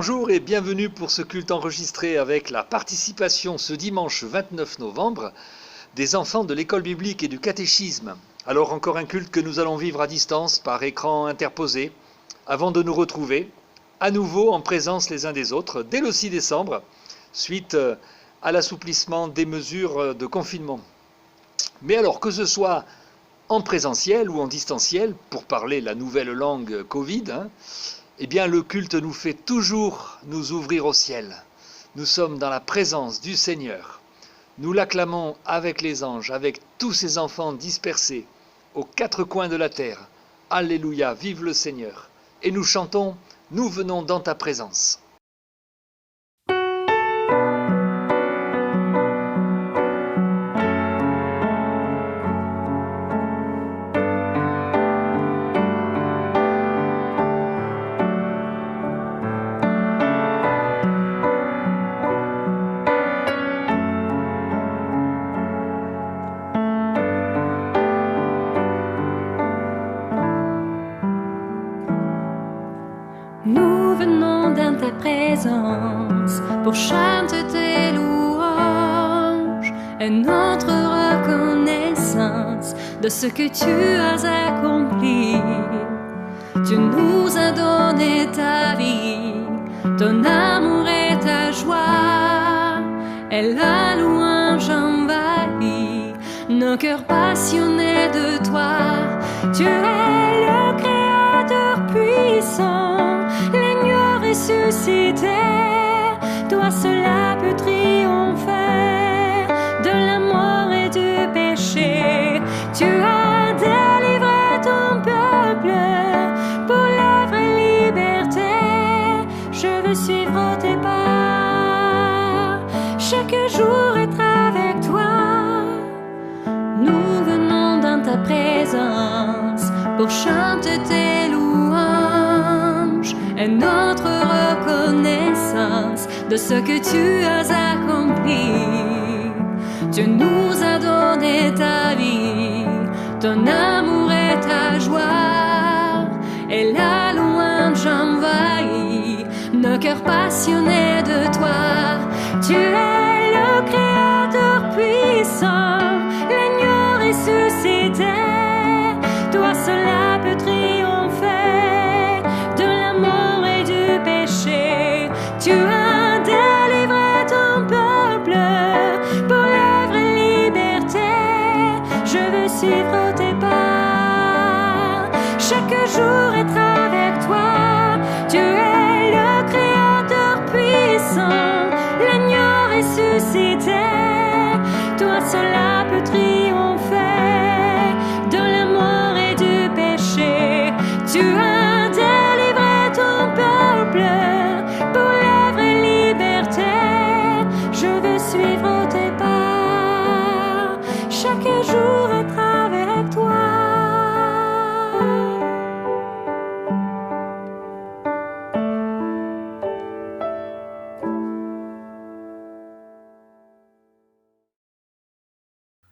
Bonjour et bienvenue pour ce culte enregistré avec la participation ce dimanche 29 novembre des enfants de l'école biblique et du catéchisme. Alors encore un culte que nous allons vivre à distance par écran interposé avant de nous retrouver à nouveau en présence les uns des autres dès le 6 décembre suite à l'assouplissement des mesures de confinement. Mais alors que ce soit en présentiel ou en distanciel, pour parler la nouvelle langue Covid, eh bien le culte nous fait toujours nous ouvrir au ciel. Nous sommes dans la présence du Seigneur. Nous l'acclamons avec les anges, avec tous ces enfants dispersés aux quatre coins de la terre. Alléluia, vive le Seigneur. Et nous chantons, nous venons dans ta présence. Nous venons dans ta présence pour chanter tes louanges et notre reconnaissance de ce que tu as accompli. Tu nous as donné ta vie, ton amour et ta joie, et la louange envahit nos cœurs passionnés de toi. Tu es le Créateur puissant, l'agneau ressuscité, toi seul peux triompher de la mort et du péché. Tu as délivré ton peuple pour la vraie liberté. Je veux suivre tes pas, chaque jour être avec toi. Nous venons dans ta présence pour chanter tes louanges et notre reconnaissance de ce que tu as accompli. Tu nous as donné ta vie, ton amour et ta joie, et la louange envahit nos cœurs passionnés de toi. Tu es le Créateur puissant, l'agneau ressuscité, toi seul peux triompher de la mort et du péché. Tu as délivré ton peuple pour la vraie liberté. Je veux suivre tes pas, chaque jour être avec toi. Tu es le Créateur puissant, l'agneau ressuscité, toi seul peux triompher de la mort et du péché. Tu as délivré ton peuple pour la vraie liberté. Je veux suivre tes pas, chaque jour être avec toi.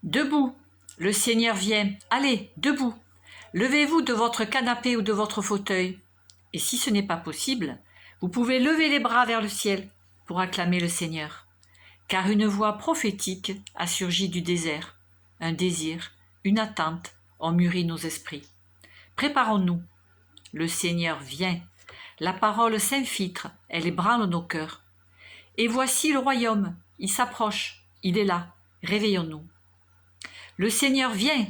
Debout, le Seigneur vient. Allez, debout. Levez-vous de votre canapé ou de votre fauteuil. Et si ce n'est pas possible, vous pouvez lever les bras vers le ciel pour acclamer le Seigneur. Car une voix prophétique a surgi du désert. Un désir, une attente ont mûri nos esprits. Préparons-nous. Le Seigneur vient. La parole s'infiltre, elle ébranle nos cœurs. Et voici le royaume, il s'approche, il est là. Réveillons-nous. Le Seigneur vient.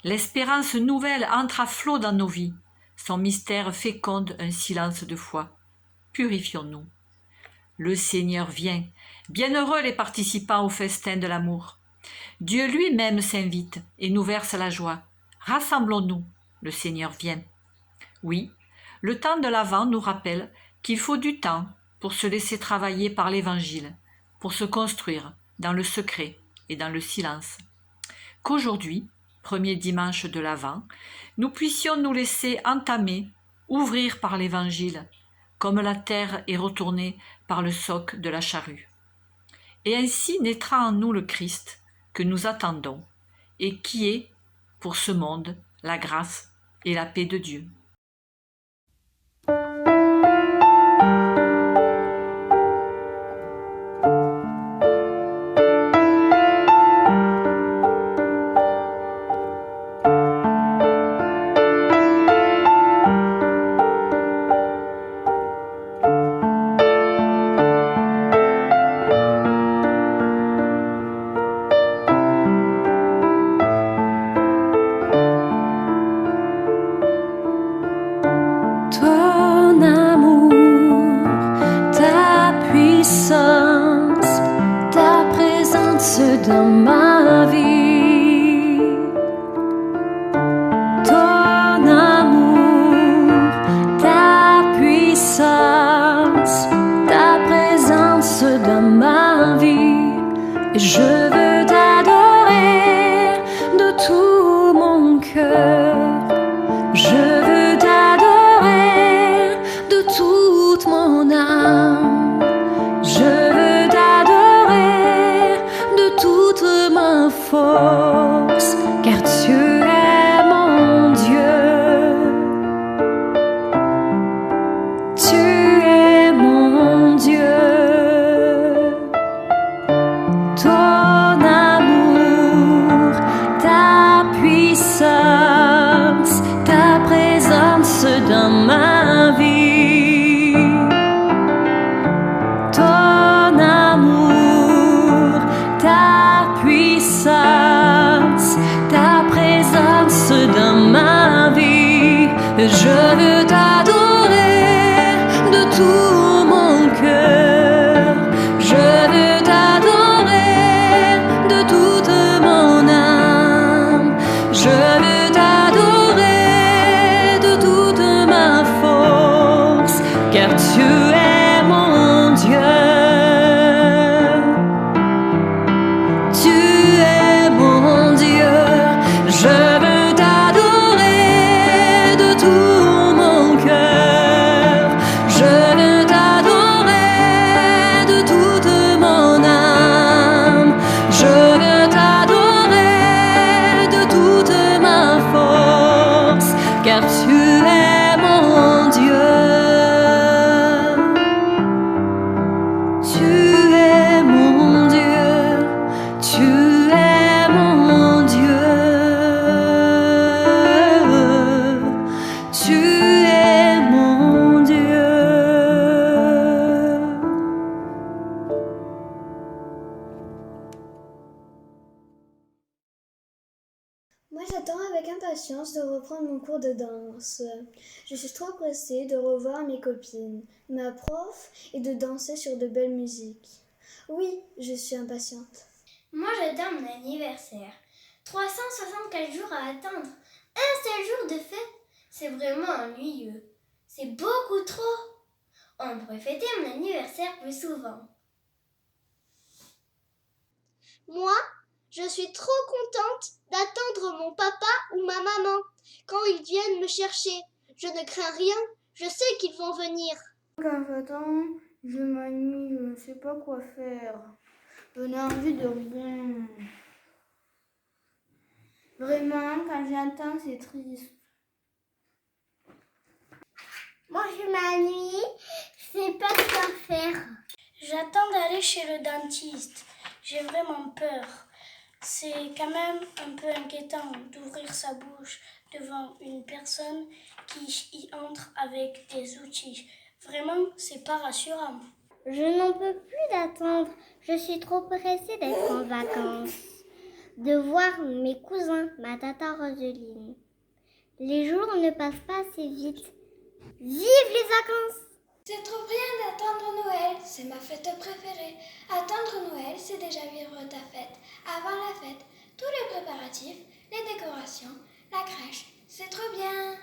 L'espérance nouvelle entre à flot dans nos vies. Son mystère féconde un silence de foi. Purifions-nous. Le Seigneur vient. Bienheureux les participants au festin de l'amour. Dieu lui-même s'invite et nous verse la joie. Rassemblons-nous. Le Seigneur vient. Oui, le temps de l'Avent nous rappelle qu'il faut du temps pour se laisser travailler par l'Évangile, pour se construire dans le secret et dans le silence. Qu'aujourd'hui, premier dimanche de l'Avent, nous puissions nous laisser entamer, ouvrir par l'Évangile, comme la terre est retournée par le soc de la charrue. Et ainsi naîtra en nous le Christ que nous attendons et qui est, pour ce monde, la grâce et la paix de Dieu. dans ma vie. Ton amour, ta puissance, ta présence dans ma vie. Je veux t'adorer de tout mon cœur. Je veux t'adorer de toute mon âme. Je veux t'adorer de toute ma force, car tu es mon Dieu. Tu es mon Dieu. Ton amour, ta puissance, ta présence dans ma vie. Ton amour, ta puissance, ta présence dans ma vie. Je veux t'adorer de tout mon cœur. Je veux t'adorer de toute mon âme. Je veux t'adorer de toute ma force, car tu es mon Dieu. Tu es mon Dieu. Je veux t'adorer de tout mon cœur. Je veux t'adorer de toute mon âme. Je veux t'adorer de toute ma force, car tu es mon Dieu. Tu es mon Dieu. Tu es mon Dieu. Tu es mon Dieu. Moi, j'attends avec impatience de reprendre mon cours de danse. Je suis trop pressée de revoir mes copines, ma prof et de danser sur de belles musiques. Oui, je suis impatiente. Moi, j'attends mon anniversaire. 364 jours à attendre. Un seul jour de fête. C'est vraiment ennuyeux. C'est beaucoup trop. On pourrait fêter mon anniversaire plus souvent. Moi, je suis trop contente d'attendre mon papa ou ma maman quand ils viennent me chercher. Je ne crains rien, je sais qu'ils vont venir. Quand j'attends, je m'ennuie, je ne sais pas quoi faire. Je n'ai envie de rien. Vraiment, quand j'attends, c'est triste. Moi, je m'ennuie, je sais pas quoi faire. J'attends d'aller chez le dentiste. J'ai vraiment peur. C'est quand même un peu inquiétant d'ouvrir sa bouche devant une personne qui y entre avec des outils. Vraiment, c'est pas rassurant. Je n'en peux plus d'attendre. Je suis trop pressée d'être en vacances. De voir mes cousins, ma tata Roseline. Les jours ne passent pas assez vite. Vive les vacances! C'est trop bien d'attendre Noël, c'est ma fête préférée. Attendre Noël, c'est déjà vivre ta fête. Avant la fête, tous les préparatifs, les décorations, la crèche, c'est trop bien.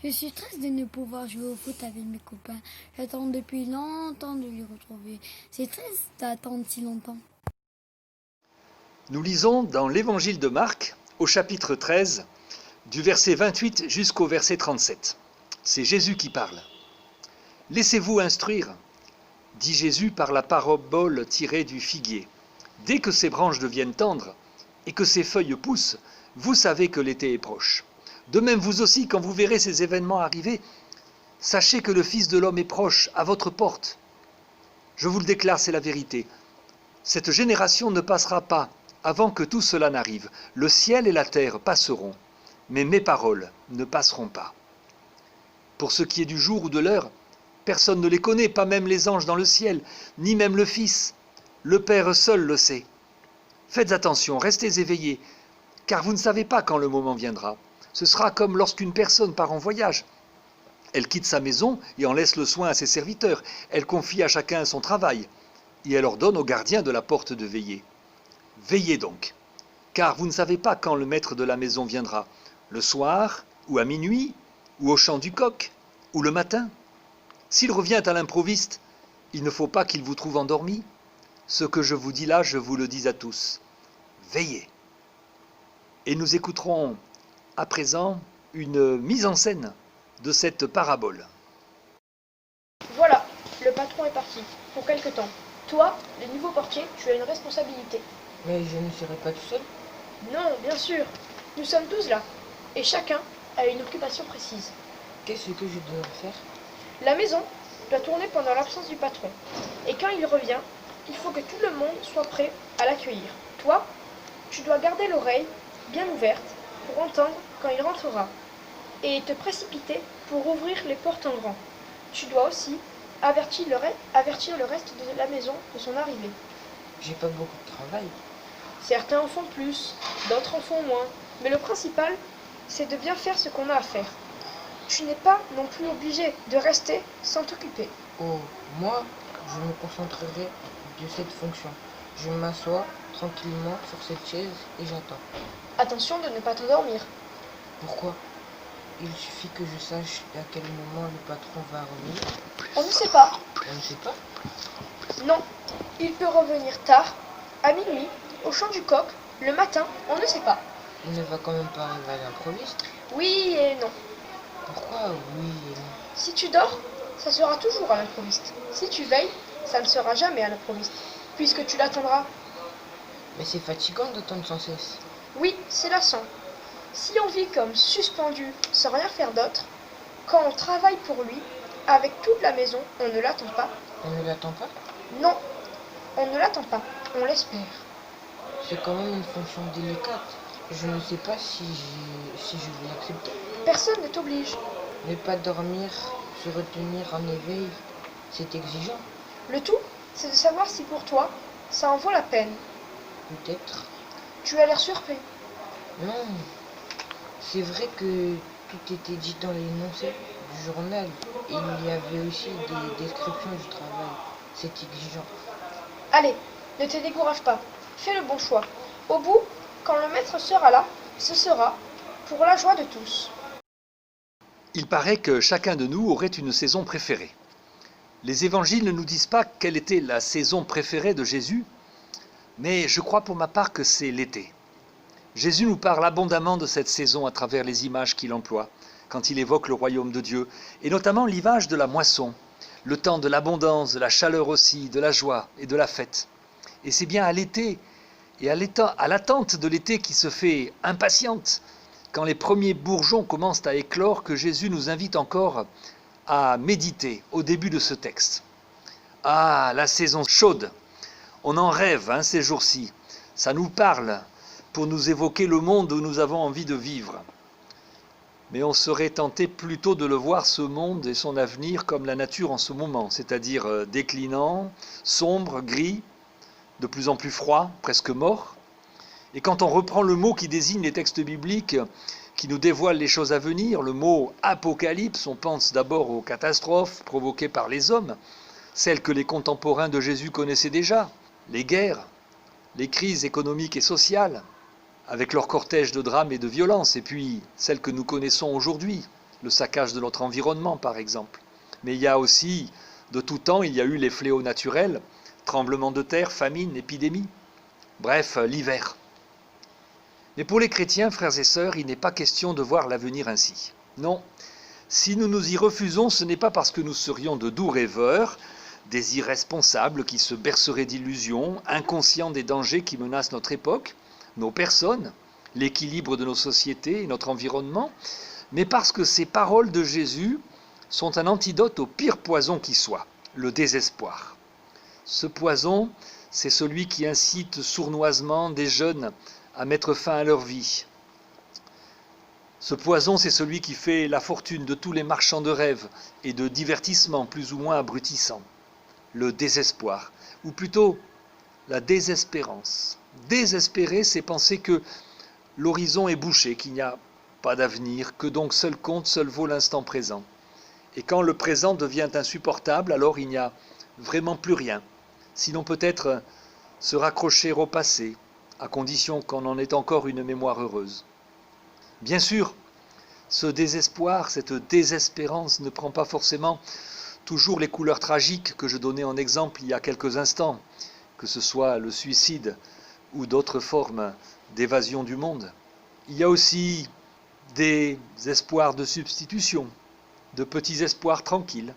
Je suis triste de ne pouvoir jouer au foot avec mes copains. J'attends depuis longtemps de les retrouver. C'est triste d'attendre si longtemps. Nous lisons dans l'Évangile de Marc, au chapitre 13, du verset 28 jusqu'au verset 37. C'est Jésus qui parle. « Laissez-vous instruire », dit Jésus par la parabole tirée du figuier. « Dès que ses branches deviennent tendres et que ses feuilles poussent, vous savez que l'été est proche. De même, vous aussi, quand vous verrez ces événements arriver, sachez que le Fils de l'homme est proche, à votre porte. Je vous le déclare, c'est la vérité. Cette génération ne passera pas avant que tout cela n'arrive. Le ciel et la terre passeront, mais mes paroles ne passeront pas. Pour ce qui est du jour ou de l'heure, personne ne les connaît, pas même les anges dans le ciel, ni même le Fils. Le Père seul le sait. Faites attention, restez éveillés, car vous ne savez pas quand le moment viendra. Ce sera comme lorsqu'une personne part en voyage. Elle quitte sa maison et en laisse le soin à ses serviteurs. Elle confie à chacun son travail et elle ordonne au gardien de la porte de veiller. Veillez donc, car vous ne savez pas quand le maître de la maison viendra, le soir, ou à minuit, ou au chant du coq, ou le matin. S'il revient à l'improviste, il ne faut pas qu'il vous trouve endormi. Ce que je vous dis là, je vous le dis à tous. Veillez. Et nous écouterons à présent une mise en scène de cette parabole. Voilà, le patron est parti, pour quelque temps. Toi, le nouveau portier, tu as une responsabilité. Mais je ne serai pas tout seul. Non, bien sûr, nous sommes tous là, et chacun a une occupation précise. Qu'est-ce que je dois faire? La maison doit tourner pendant l'absence du patron, et quand il revient, il faut que tout le monde soit prêt à l'accueillir. Toi, tu dois garder l'oreille bien ouverte pour entendre quand il rentrera, et te précipiter pour ouvrir les portes en grand. Tu dois aussi avertir le reste de la maison de son arrivée. J'ai pas beaucoup de travail. Certains en font plus, d'autres en font moins, mais le principal, c'est de bien faire ce qu'on a à faire. Tu n'es pas non plus obligé de rester sans t'occuper. Oh, moi, je me concentrerai de cette fonction. Je m'assois tranquillement sur cette chaise et j'attends. Attention de ne pas t'endormir. Pourquoi? Il suffit que je sache à quel moment le patron va revenir. On ne sait pas. On ne sait pas? Non, il peut revenir tard, à minuit, au chant du coq, le matin, on ne sait pas. Il ne va quand même pas arriver à l'improviste. Oui et non. Pourquoi oui et non? Si tu dors, ça sera toujours à l'improviste. Si tu veilles, ça ne sera jamais à l'improviste, puisque tu l'attendras. Mais c'est fatigant d'attendre sans cesse. Oui, c'est lassant. Si on vit comme suspendu, sans rien faire d'autre, quand on travaille pour lui, avec toute la maison, on ne l'attend pas. On ne l'attend pas? Non, on ne l'attend pas, on l'espère. C'est quand même une fonction délicate. Je ne sais pas si je vais l'accepter. Personne ne t'oblige. Ne pas dormir, se retenir en éveil, c'est exigeant. Le tout, c'est de savoir si pour toi, ça en vaut la peine. Peut-être. Tu as l'air surpris. Non. C'est vrai que tout était dit dans l'énoncé du journal. Et il y avait aussi des descriptions du travail. C'est exigeant. Allez, ne te décourage pas. Fais le bon choix. Au bout, quand le maître sera là, ce sera pour la joie de tous. Il paraît que chacun de nous aurait une saison préférée. Les évangiles ne nous disent pas quelle était la saison préférée de Jésus, mais je crois pour ma part que c'est l'été. Jésus nous parle abondamment de cette saison à travers les images qu'il emploie quand il évoque le royaume de Dieu, et notamment l'image de la moisson, le temps de l'abondance, de la chaleur aussi, de la joie et de la fête. Et c'est bien à l'été et à l'attente de l'été qui se fait impatiente, quand les premiers bourgeons commencent à éclore, que Jésus nous invite encore à méditer au début de ce texte. Ah, la saison chaude, on en rêve ces jours-ci, ça nous parle pour nous évoquer le monde où nous avons envie de vivre. Mais on serait tenté plutôt de le voir, ce monde et son avenir, comme la nature en ce moment, c'est-à-dire déclinant, sombre, gris, de plus en plus froid, presque mort. Et quand on reprend le mot qui désigne les textes bibliques, qui nous dévoilent les choses à venir, le mot apocalypse, on pense d'abord aux catastrophes provoquées par les hommes, celles que les contemporains de Jésus connaissaient déjà, les guerres, les crises économiques et sociales, avec leur cortège de drames et de violences, et puis celles que nous connaissons aujourd'hui, le saccage de notre environnement par exemple. Mais il y a aussi, de tout temps, il y a eu les fléaux naturels, tremblements de terre, famine, épidémies, bref, l'hiver. Mais pour les chrétiens, frères et sœurs, il n'est pas question de voir l'avenir ainsi. Non, si nous nous y refusons, ce n'est pas parce que nous serions de doux rêveurs, des irresponsables qui se berceraient d'illusions, inconscients des dangers qui menacent notre époque, nos personnes, l'équilibre de nos sociétés et notre environnement, mais parce que ces paroles de Jésus sont un antidote au pire poison qui soit, le désespoir. Ce poison, c'est celui qui incite sournoisement des jeunes à mettre fin à leur vie. Ce poison, c'est celui qui fait la fortune de tous les marchands de rêves et de divertissements plus ou moins abrutissants. Le désespoir, ou plutôt la désespérance. Désespérer, c'est penser que l'horizon est bouché, qu'il n'y a pas d'avenir, que donc seul compte, seul vaut l'instant présent. Et quand le présent devient insupportable, alors il n'y a vraiment plus rien. Sinon peut-être se raccrocher au passé, à condition qu'on en ait encore une mémoire heureuse. Bien sûr, ce désespoir, cette désespérance ne prend pas forcément toujours les couleurs tragiques que je donnais en exemple il y a quelques instants, que ce soit le suicide ou d'autres formes d'évasion du monde. Il y a aussi des espoirs de substitution, de petits espoirs tranquilles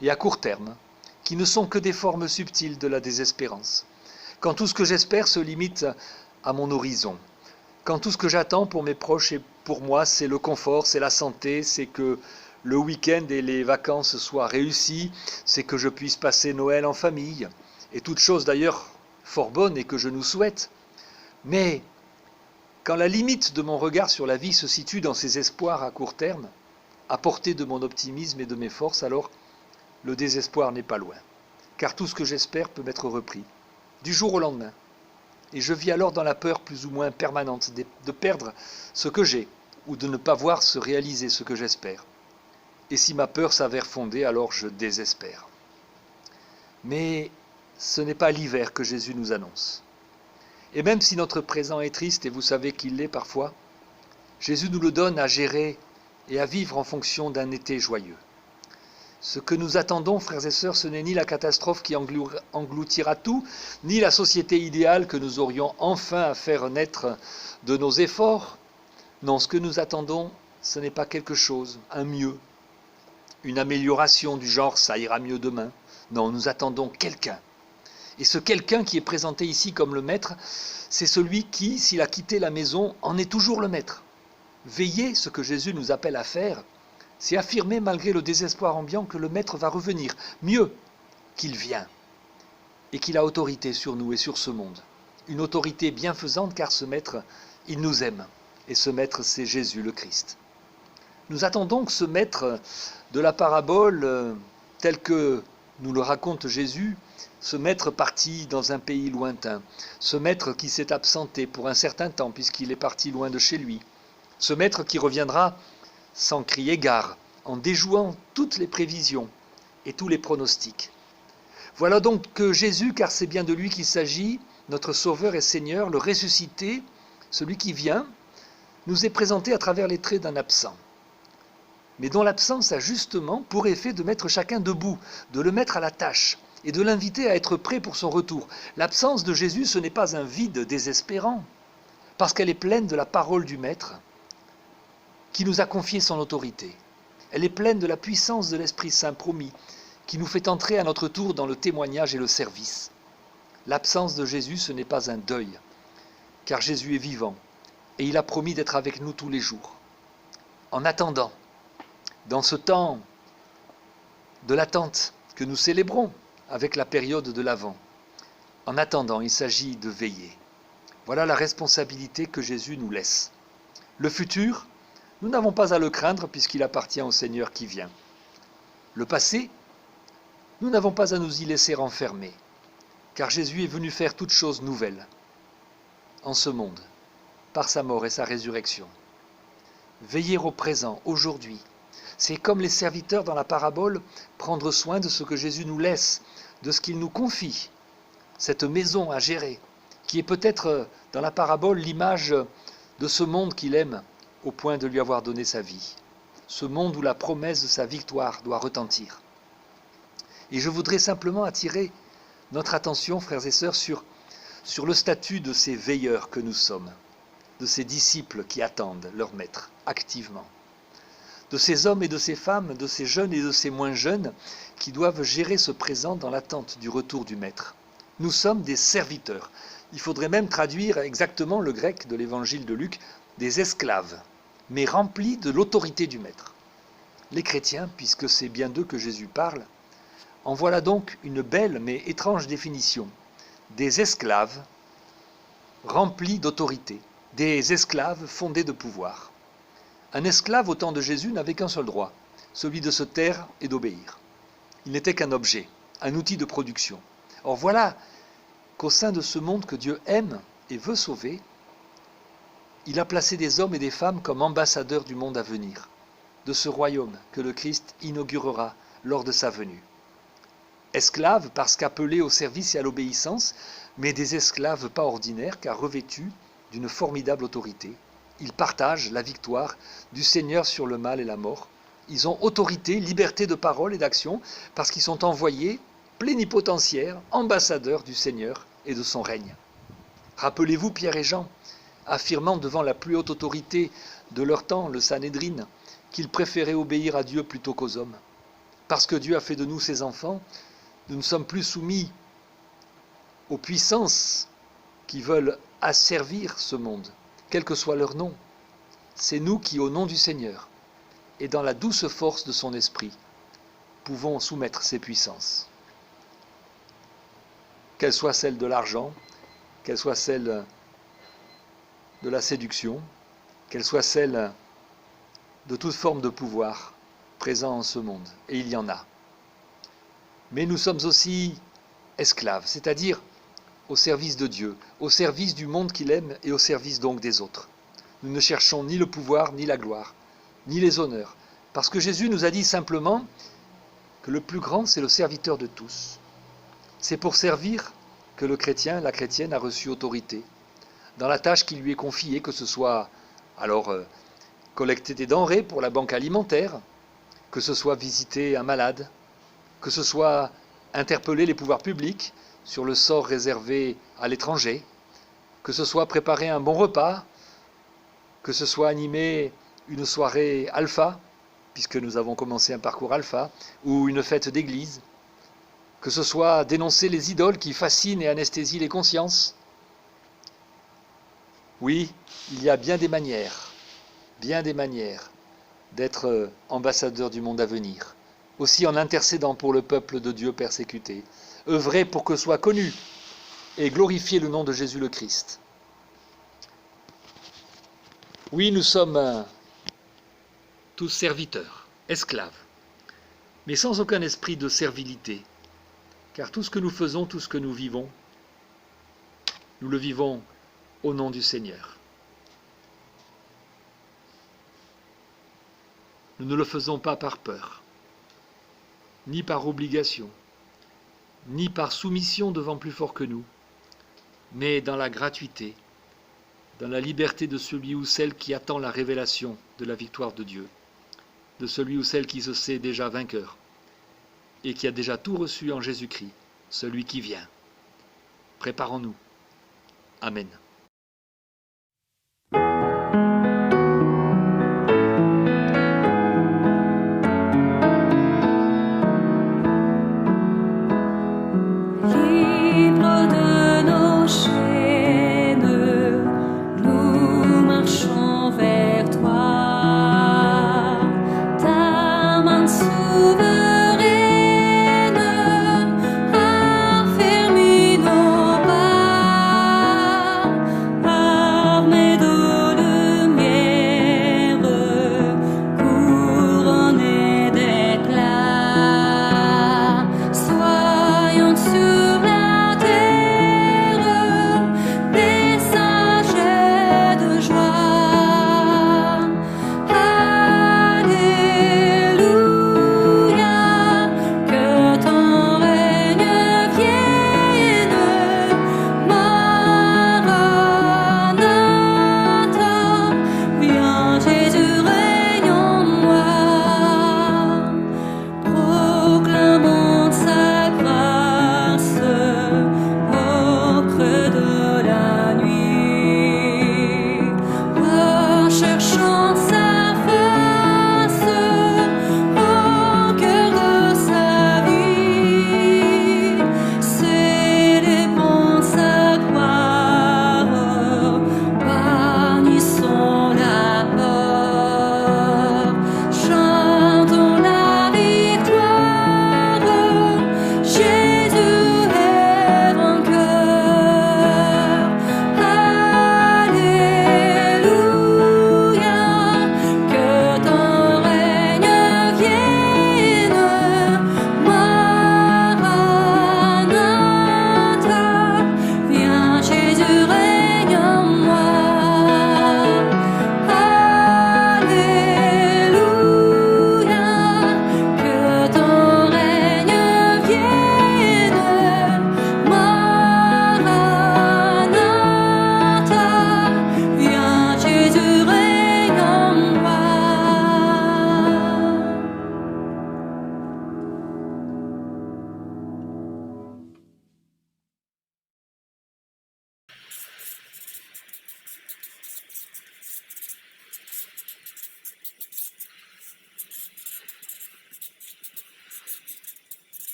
et à court terme, qui ne sont que des formes subtiles de la désespérance. Quand tout ce que j'espère se limite à mon horizon, quand tout ce que j'attends pour mes proches et pour moi, c'est le confort, c'est la santé, c'est que le week-end et les vacances soient réussis, c'est que je puisse passer Noël en famille, et toutes choses d'ailleurs fort bonnes et que je nous souhaite. Mais quand la limite de mon regard sur la vie se situe dans ces espoirs à court terme, à portée de mon optimisme et de mes forces, alors le désespoir n'est pas loin. Car tout ce que j'espère peut m'être repris, du jour au lendemain. Et je vis alors dans la peur plus ou moins permanente de perdre ce que j'ai, ou de ne pas voir se réaliser ce que j'espère. Et si ma peur s'avère fondée, alors je désespère. Mais ce n'est pas l'hiver que Jésus nous annonce. Et même si notre présent est triste, et vous savez qu'il l'est parfois, Jésus nous le donne à gérer et à vivre en fonction d'un été joyeux. Ce que nous attendons, frères et sœurs, ce n'est ni la catastrophe qui engloutira tout, ni la société idéale que nous aurions enfin à faire naître de nos efforts. Non, ce que nous attendons, ce n'est pas quelque chose, un mieux, une amélioration du genre « ça ira mieux demain ». Non, nous attendons quelqu'un. Et ce quelqu'un qui est présenté ici comme le maître, c'est celui qui, s'il a quitté la maison, en est toujours le maître. Veiller, ce que Jésus nous appelle à faire, c'est affirmer malgré le désespoir ambiant que le maître va revenir, mieux qu'il vient, et qu'il a autorité sur nous et sur ce monde. Une autorité bienfaisante car ce maître, il nous aime. Et ce maître, c'est Jésus le Christ. Nous attendons que ce maître de la parabole, tel que nous le raconte Jésus, ce maître parti dans un pays lointain, ce maître qui s'est absenté pour un certain temps puisqu'il est parti loin de chez lui, ce maître qui reviendra sans crier gare, en déjouant toutes les prévisions et tous les pronostics. Voilà donc que Jésus, car c'est bien de lui qu'il s'agit, notre Sauveur et Seigneur, le ressuscité, celui qui vient, nous est présenté à travers les traits d'un absent, mais dont l'absence a justement pour effet de mettre chacun debout, de le mettre à la tâche et de l'inviter à être prêt pour son retour. L'absence de Jésus, ce n'est pas un vide désespérant, parce qu'elle est pleine de la parole du Maître, qui nous a confié son autorité. Elle est pleine de la puissance de l'Esprit Saint promis, qui nous fait entrer à notre tour dans le témoignage et le service. L'absence de Jésus, ce n'est pas un deuil, car Jésus est vivant, et il a promis d'être avec nous tous les jours. En attendant, dans ce temps de l'attente que nous célébrons avec la période de l'Avent, en attendant, il s'agit de veiller. Voilà la responsabilité que Jésus nous laisse. Le futur, nous n'avons pas à le craindre puisqu'il appartient au Seigneur qui vient. Le passé, nous n'avons pas à nous y laisser enfermer, car Jésus est venu faire toutes choses nouvelles en ce monde, par sa mort et sa résurrection. Veiller au présent, aujourd'hui, c'est comme les serviteurs dans la parabole, prendre soin de ce que Jésus nous laisse, de ce qu'il nous confie, cette maison à gérer, qui est peut-être dans la parabole l'image de ce monde qu'il aime, au point de lui avoir donné sa vie. Ce monde où la promesse de sa victoire doit retentir. Et je voudrais simplement attirer notre attention, frères et sœurs, sur le statut de ces veilleurs que nous sommes, de ces disciples qui attendent leur maître activement, de ces hommes et de ces femmes, de ces jeunes et de ces moins jeunes qui doivent gérer ce présent dans l'attente du retour du maître. Nous sommes des serviteurs. Il faudrait même traduire exactement le grec de l'évangile de Luc, des esclaves, mais remplis de l'autorité du maître. Les chrétiens, puisque c'est bien d'eux que Jésus parle, en voilà donc une belle mais étrange définition. Des esclaves remplis d'autorité, des esclaves fondés de pouvoir. Un esclave au temps de Jésus n'avait qu'un seul droit, celui de se taire et d'obéir. Il n'était qu'un objet, un outil de production. Or voilà qu'au sein de ce monde que Dieu aime et veut sauver, il a placé des hommes et des femmes comme ambassadeurs du monde à venir, de ce royaume que le Christ inaugurera lors de sa venue. esclaves parce qu'appelés au service et à l'obéissance, mais des esclaves pas ordinaires car revêtus d'une formidable autorité. Ils partagent la victoire du Seigneur sur le mal et la mort. Ils ont autorité, liberté de parole et d'action parce qu'ils sont envoyés plénipotentiaires, ambassadeurs du Seigneur et de son règne. Rappelez-vous Pierre et Jean, affirmant devant la plus haute autorité de leur temps, le Sanhédrin, qu'ils préféraient obéir à Dieu plutôt qu'aux hommes. Parce que Dieu a fait de nous ses enfants, nous ne sommes plus soumis aux puissances qui veulent asservir ce monde, quel que soit leur nom. C'est nous qui, au nom du Seigneur, et dans la douce force de son esprit, pouvons soumettre ces puissances. Qu'elles soient celles de l'argent, qu'elles soient celles de la séduction, qu'elles soient celles de toute forme de pouvoir présent en ce monde, et il y en a. Mais nous sommes aussi esclaves, c'est-à-dire au service de Dieu, au service du monde qu'il aime et au service donc des autres. Nous ne cherchons ni le pouvoir, ni la gloire, ni les honneurs, parce que Jésus nous a dit simplement que le plus grand, c'est le serviteur de tous. C'est pour servir que le chrétien, la chrétienne a reçu autorité dans la tâche qui lui est confiée, que ce soit collecter des denrées pour la banque alimentaire, que ce soit visiter un malade, que ce soit interpeller les pouvoirs publics sur le sort réservé à l'étranger, que ce soit préparer un bon repas, que ce soit animer une soirée alpha, puisque nous avons commencé un parcours alpha, ou une fête d'église, que ce soit dénoncer les idoles qui fascinent et anesthésient les consciences. Oui, il y a bien des manières d'être ambassadeur du monde à venir, aussi en intercédant pour le peuple de Dieu persécuté, œuvrer pour que soit connu et glorifier le nom de Jésus le Christ. Oui, nous sommes tous serviteurs, esclaves, mais sans aucun esprit de servilité, car tout ce que nous faisons, tout ce que nous vivons, nous le vivons au nom du Seigneur. Nous ne le faisons pas par peur, ni par obligation, ni par soumission devant plus fort que nous, mais dans la gratuité, dans la liberté de celui ou celle qui attend la révélation de la victoire de Dieu, de celui ou celle qui se sait déjà vainqueur et qui a déjà tout reçu en Jésus-Christ, celui qui vient. Préparons-nous. Amen. Libre de nos chaînes, nous marchons vers toi. Ta main souveraine affermit nos pas.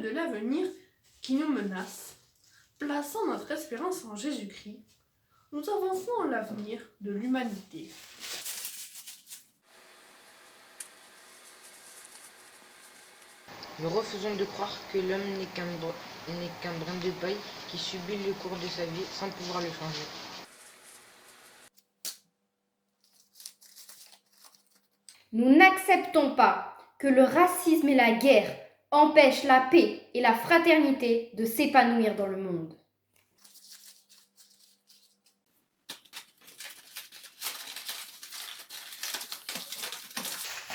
de l'avenir qui nous menacent. Plaçant notre espérance en Jésus-Christ, nous avançons en l'avenir de l'humanité. Nous refusons de croire que l'homme n'est qu'un brin de paille qui subit le cours de sa vie sans pouvoir le changer. Nous n'acceptons pas que le racisme et la guerre empêchent la paix et la fraternité de s'épanouir dans le monde.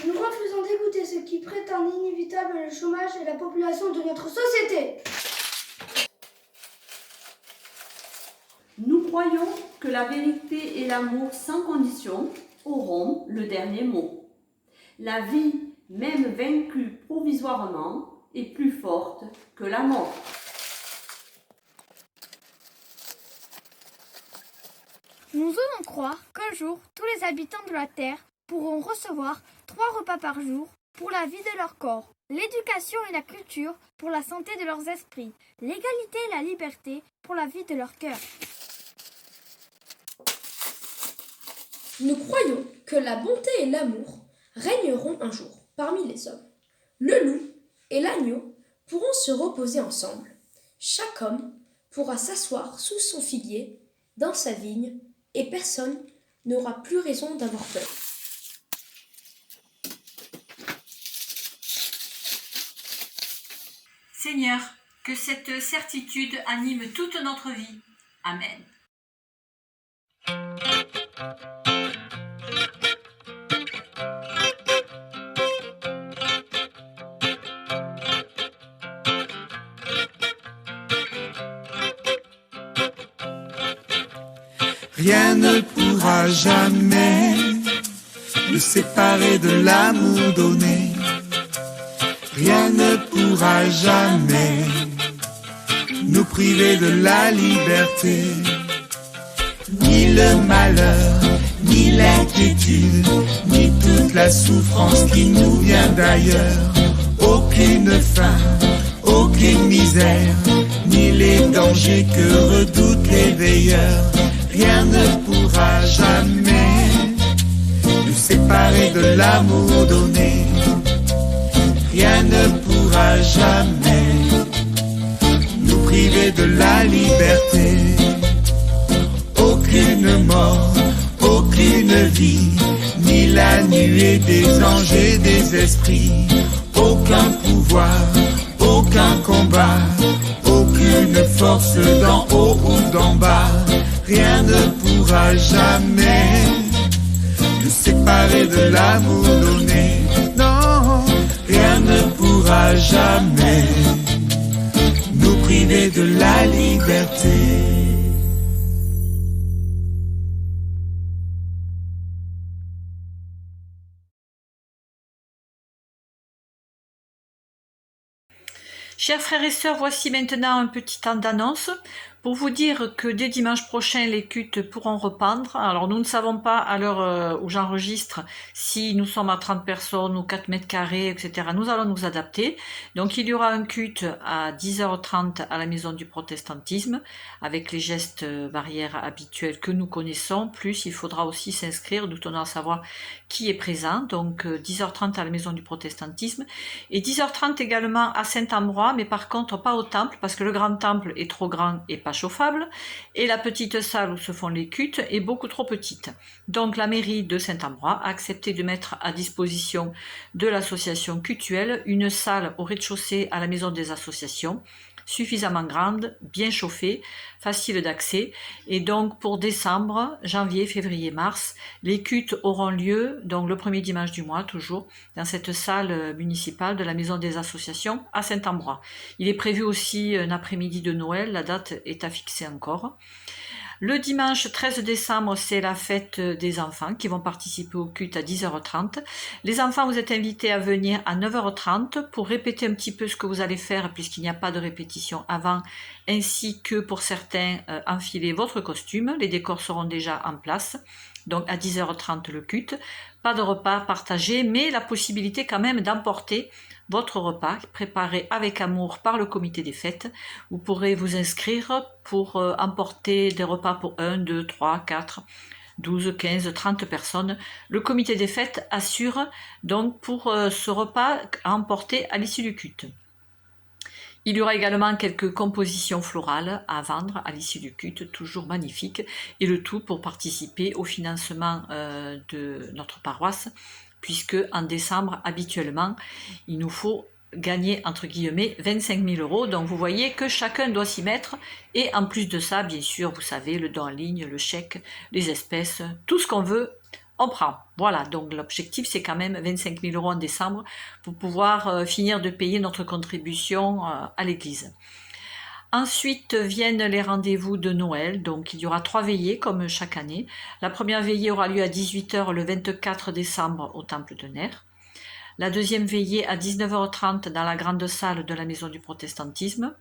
Nous refusons d'écouter ceux qui prétendent inévitable le chômage et la population de notre société. Nous croyons que la vérité et l'amour sans condition auront le dernier mot. La vie, même vaincue provisoirement, est plus forte que la mort. Nous osons croire qu'un jour, tous les habitants de la Terre pourront recevoir 3 repas par jour pour la vie de leur corps, l'éducation et la culture pour la santé de leurs esprits, l'égalité et la liberté pour la vie de leur cœur. Nous croyons que la bonté et l'amour régneront un jour parmi les hommes. Le loup et l'agneau pourront se reposer ensemble. Chaque homme pourra s'asseoir sous son figuier, dans sa vigne, et personne n'aura plus raison d'avoir peur. Seigneur, que cette certitude anime toute notre vie. Amen. Rien ne pourra jamais nous séparer de l'amour donné. Rien ne pourra jamais nous priver de la liberté. Ni le malheur, ni l'inquiétude, ni toute la souffrance qui nous vient d'ailleurs. Aucune faim, aucune misère, ni les dangers que redoutent les veilleurs. Rien ne pourra jamais nous séparer de l'amour donné. Rien ne pourra jamais nous priver de la liberté. Aucune mort, aucune vie, ni la nuée des anges et des esprits. Aucun pouvoir, aucun combat, aucune force d'en haut ou d'en bas. Rien ne pourra jamais nous séparer de l'amour donné. Non, rien ne pourra jamais nous priver de la liberté. Chers frères et sœurs, voici maintenant un petit temps d'annonce pour vous dire que dès dimanche prochain, les cultes pourront reprendre. Alors nous ne savons pas à l'heure où j'enregistre si nous sommes à 30 personnes ou 4 mètres carrés, etc. Nous allons nous adapter. Donc il y aura un culte à 10h30 à la Maison du Protestantisme avec les gestes barrières habituels que nous connaissons. Plus il faudra aussi s'inscrire, nous tenons à savoir qui est présent. Donc 10h30 à la Maison du Protestantisme et 10h30 également à Saint-Ambrois, mais par contre pas au temple parce que le grand temple est trop grand et pas chauffable et la petite salle où se font les cultes est beaucoup trop petite. Donc la mairie de Saint-Ambrois a accepté de mettre à disposition de l'association cultuelle une salle au rez-de-chaussée à la maison des associations, suffisamment grande, bien chauffée, facile d'accès. Et donc pour décembre, janvier, février, mars, les cultes auront lieu, donc le premier dimanche du mois toujours, dans cette salle municipale de la maison des associations à Saint-Ambrois. Il est prévu aussi un après-midi de Noël, la date est à fixer encore. Le dimanche 13 décembre, c'est la fête des enfants qui vont participer au culte à 10h30. Les enfants, vous êtes invités à venir à 9h30 pour répéter un petit peu ce que vous allez faire puisqu'il n'y a pas de répétition avant, ainsi que pour certains, enfiler votre costume. Les décors seront déjà en place. donc à 10h30 le culte. Pas de repas partagé, mais la possibilité quand même d'emporter votre repas préparé avec amour par le comité des fêtes. Vous pourrez vous inscrire pour emporter des repas pour 1, 2, 3, 4, 12, 15, 30 personnes. Le comité des fêtes assure donc pour ce repas à emporter à l'issue du culte. Il y aura également quelques compositions florales à vendre à l'issue du culte, toujours magnifiques, et le tout pour participer au financement de notre paroisse, puisque en décembre, habituellement, il nous faut gagner, entre guillemets, 25 000 €. Donc vous voyez que chacun doit s'y mettre, et en plus de ça, bien sûr, vous savez, le don en ligne, le chèque, les espèces, tout ce qu'on veut, on prend. Voilà, donc l'objectif c'est quand même 25 000 € en décembre pour pouvoir finir de payer notre contribution à l'église. Ensuite viennent les rendez-vous de Noël, donc il y aura 3 veillées comme chaque année. La première veillée aura lieu à 18 h le 24 décembre au Temple de Ner. La deuxième veillée à 19h30 dans la grande salle de la Maison du Protestantisme.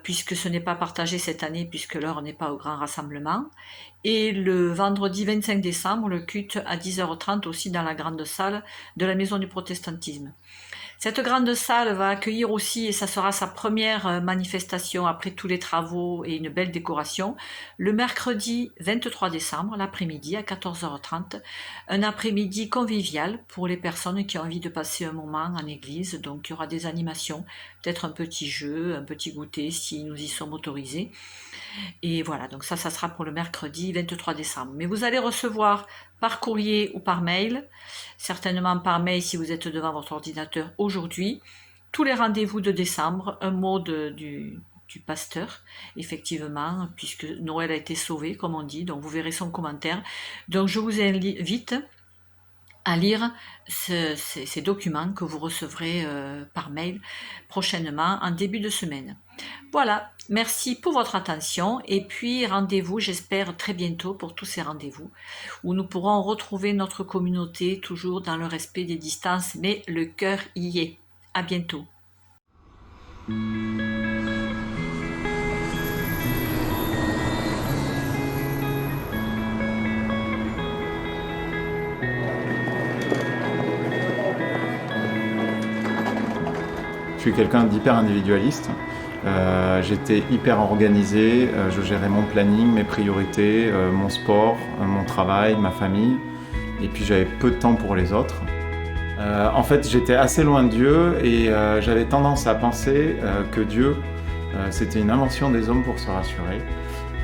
Puisque ce n'est pas partagé cette année, puisque l'heure n'est pas au grand rassemblement. Et le vendredi 25 décembre, le culte à 10h30 aussi dans la grande salle de la Maison du Protestantisme. Cette grande salle va accueillir aussi, et ça sera sa première manifestation après tous les travaux et une belle décoration, le mercredi 23 décembre, l'après-midi à 14h30, un après-midi convivial pour les personnes qui ont envie de passer un moment en église. Donc il y aura des animations, peut-être un petit jeu, un petit goûter si nous y sommes autorisés. Et voilà, donc ça sera pour le mercredi 23 décembre. Mais vous allez recevoir par courrier ou par mail, certainement par mail si vous êtes devant votre ordinateur aujourd'hui, tous les rendez-vous de décembre, un mot du pasteur, effectivement, puisque Noël a été sauvé, comme on dit, donc vous verrez son commentaire. Donc je vous invite à lire ces documents que vous recevrez par mail prochainement, en début de semaine. Voilà, merci pour votre attention et puis rendez-vous, j'espère, très bientôt pour tous ces rendez-vous où nous pourrons retrouver notre communauté toujours dans le respect des distances, mais le cœur y est. À bientôt. Je suis quelqu'un d'hyper individualiste. J'étais hyper organisé, je gérais mon planning, mes priorités, mon sport, mon travail, ma famille, et puis j'avais peu de temps pour les autres. En fait, j'étais assez loin de Dieu et j'avais tendance à penser que Dieu, c'était une invention des hommes pour se rassurer,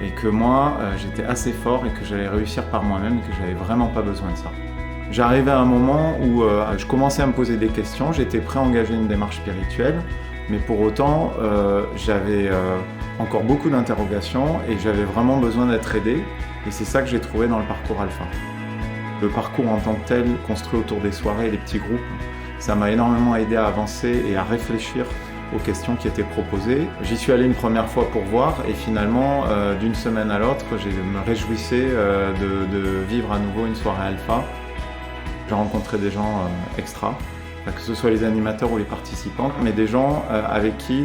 et que moi, j'étais assez fort et que j'allais réussir par moi-même et que j'avais vraiment pas besoin de ça. J'arrivais à un moment où je commençais à me poser des questions, j'étais prêt à engager une démarche spirituelle, mais pour autant, j'avais encore beaucoup d'interrogations et j'avais vraiment besoin d'être aidé, et c'est ça que j'ai trouvé dans le parcours Alpha. Le parcours en tant que tel, construit autour des soirées et des petits groupes, ça m'a énormément aidé à avancer et à réfléchir aux questions qui étaient proposées. J'y suis allé une première fois pour voir, et finalement, d'une semaine à l'autre, je me réjouissais de vivre à nouveau une soirée Alpha. J'ai rencontré des gens extra, que ce soit les animateurs ou les participants, mais des gens avec qui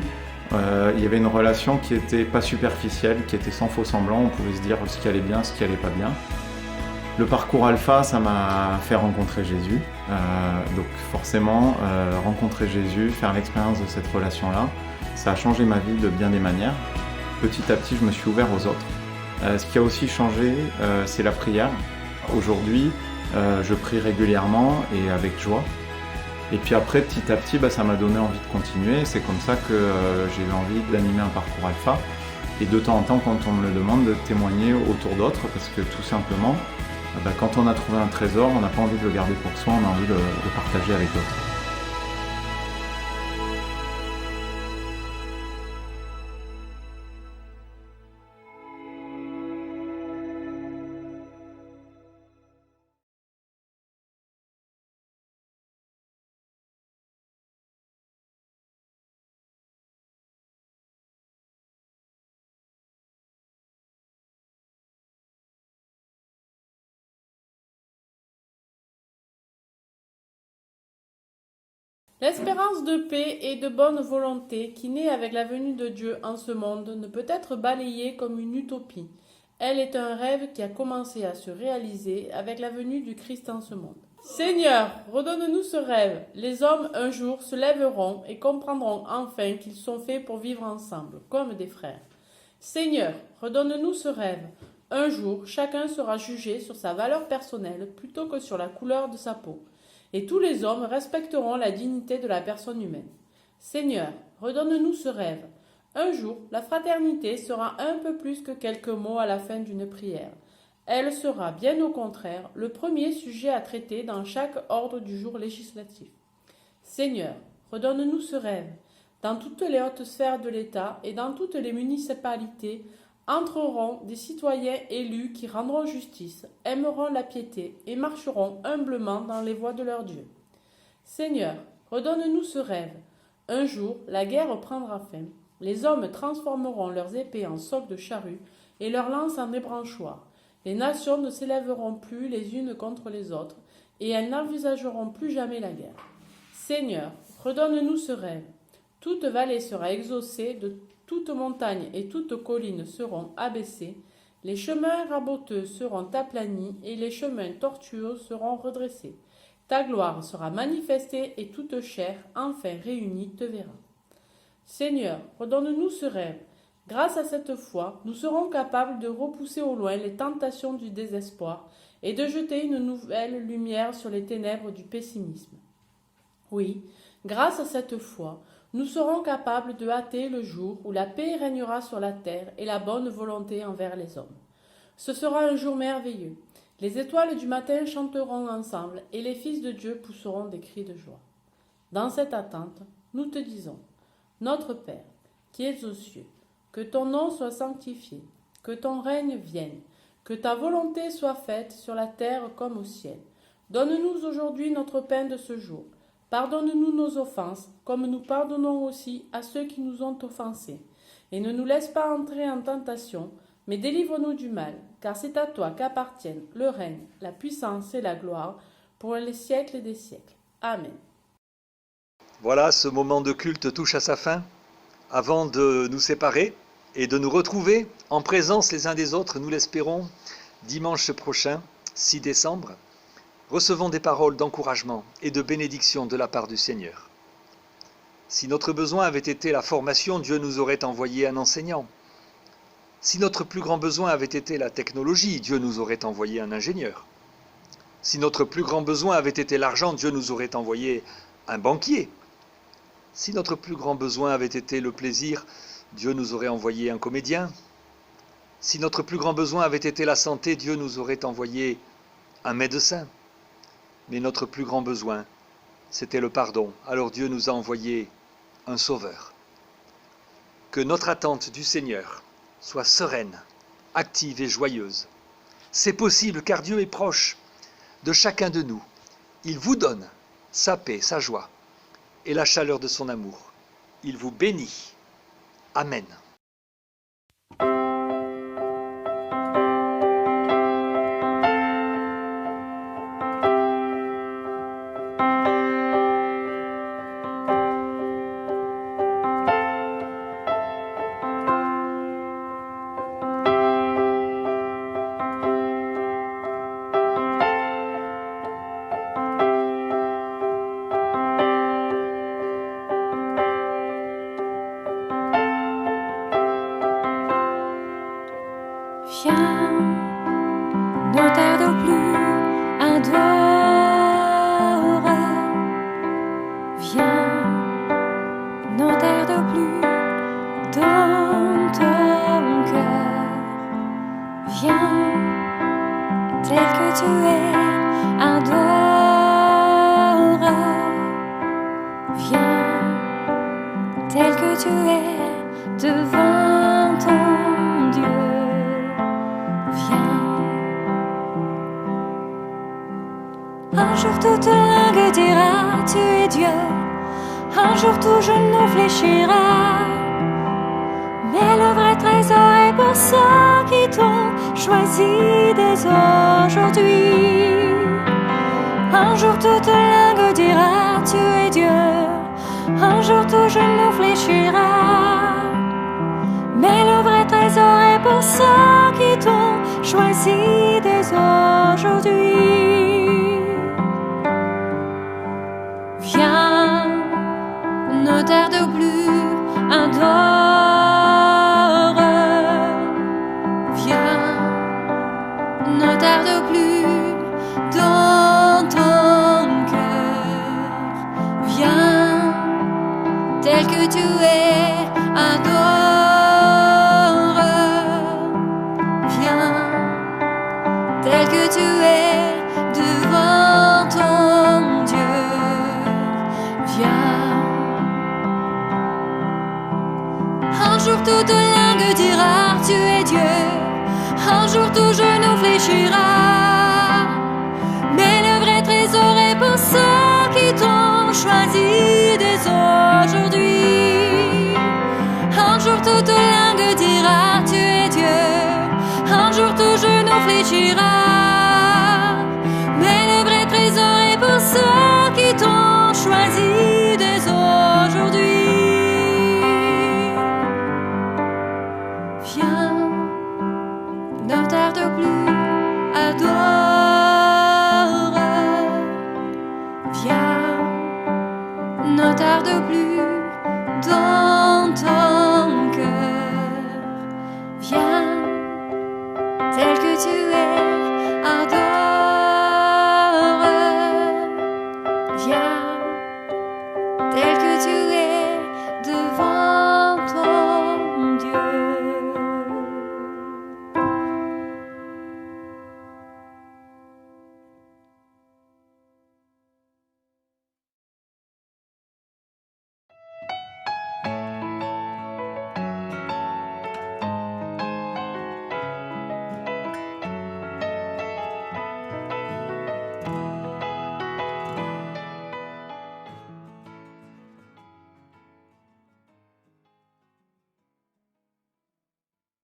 il y avait une relation qui n'était pas superficielle, qui était sans faux semblant. On pouvait se dire ce qui allait bien, ce qui allait pas bien. Le parcours Alpha, ça m'a fait rencontrer Jésus. Donc forcément, rencontrer Jésus, faire l'expérience de cette relation-là, ça a changé ma vie de bien des manières. Petit à petit, je me suis ouvert aux autres. Ce qui a aussi changé, c'est la prière. Aujourd'hui, je prie régulièrement et avec joie. Et puis après, petit à petit, ça m'a donné envie de continuer. C'est comme ça que j'ai eu envie d'animer un parcours Alpha. Et de temps en temps, quand on me le demande, de témoigner autour d'autres, parce que tout simplement, quand on a trouvé un trésor, on n'a pas envie de le garder pour soi, on a envie de le partager avec d'autres. L'espérance de paix et de bonne volonté qui naît avec la venue de Dieu en ce monde ne peut être balayée comme une utopie, Elle est un rêve qui a commencé à se réaliser avec la venue du Christ en ce monde. Seigneur, redonne-nous ce rêve. Les hommes, un jour, se lèveront et comprendront enfin qu'ils sont faits pour vivre ensemble, comme des frères. Seigneur, redonne-nous ce rêve. Un jour, chacun sera jugé sur sa valeur personnelle plutôt que sur la couleur de sa peau. Et tous les hommes respecteront la dignité de la personne humaine. Seigneur, redonne-nous ce rêve. Un jour, la fraternité sera un peu plus que quelques mots à la fin d'une prière. Elle sera, bien au contraire, le premier sujet à traiter dans chaque ordre du jour législatif. Seigneur, redonne-nous ce rêve. Dans toutes les hautes sphères de l'État et dans toutes les municipalités entreront des citoyens élus qui rendront justice, aimeront la piété et marcheront humblement dans les voies de leur Dieu. Seigneur, redonne-nous ce rêve. Un jour, la guerre prendra fin. Les hommes transformeront leurs épées en socs de charrue et leurs lances en débranchoirs. Les nations ne s'élèveront plus les unes contre les autres, et elles n'envisageront plus jamais la guerre. Seigneur, redonne-nous ce rêve. Toute vallée sera exaucée, de toute montagne et toute colline seront abaissées, les chemins raboteux seront aplanis, et les chemins tortueux seront redressés. Ta gloire sera manifestée, et toute chair, enfin réunie, te verra. Seigneur, redonne-nous ce rêve. Grâce à cette foi, nous serons capables de repousser au loin les tentations du désespoir et de jeter une nouvelle lumière sur les ténèbres du pessimisme. Oui, grâce à cette foi, nous serons capables de hâter le jour où la paix régnera sur la terre et la bonne volonté envers les hommes. Ce sera un jour merveilleux. Les étoiles du matin chanteront ensemble et les fils de Dieu pousseront des cris de joie. Dans cette attente, nous te disons, Notre Père, qui es aux cieux, que ton nom soit sanctifié, que ton règne vienne, que ta volonté soit faite sur la terre comme au ciel. Donne-nous aujourd'hui notre pain de ce jour. Pardonne-nous nos offenses, comme nous pardonnons aussi à ceux qui nous ont offensés. Et ne nous laisse pas entrer en tentation, mais délivre-nous du mal, car c'est à toi qu'appartiennent le règne, la puissance et la gloire, pour les siècles des siècles. Amen. Voilà, ce moment de culte touche à sa fin. Avant de nous séparer et de nous retrouver en présence les uns des autres, nous l'espérons, dimanche prochain, 6 décembre, recevons des paroles d'encouragement et de bénédiction de la part du Seigneur. Si notre besoin avait été la formation, Dieu nous aurait envoyé un enseignant. Si notre plus grand besoin avait été la technologie, Dieu nous aurait envoyé un ingénieur. Si notre plus grand besoin avait été l'argent, Dieu nous aurait envoyé un banquier. Si notre plus grand besoin avait été le plaisir, Dieu nous aurait envoyé un comédien. Si notre plus grand besoin avait été la santé, Dieu nous aurait envoyé un médecin. Mais notre plus grand besoin, c'était le pardon. Alors Dieu nous a envoyé un sauveur. Que notre attente du Seigneur soit sereine, active et joyeuse. C'est possible car Dieu est proche de chacun de nous. Il vous donne sa paix, sa joie et la chaleur de son amour. Il vous bénit. Amen. Viens, ne tarde plus, adore. Viens, ne tarde plus dans ton cœur. Viens, tel que tu es, adore. Viens, tel que tu es, devant ton Dieu. Un jour toute langue dira, tu es Dieu. Un jour tout genou fléchira. Mais le vrai trésor est pour ceux qui t'ont choisi dès aujourd'hui. Un jour toute langue dira, tu es Dieu. Un jour tout genou fléchira. Mais le vrai trésor est pour ceux qui t'ont choisi dès aujourd'hui. Viens, ne tarde plus, adore. Viens, ne tarde plus dans ton cœur. Viens, tel que tu es, adore. Viens, tel que tu es devant ton Dieu. Viens. Un jour toute langue dira tu es Dieu. Un jour tout genou fléchira. Mais le vrai trésor est pour ceux qui t'ont choisi dès aujourd'hui. Un jour toute langue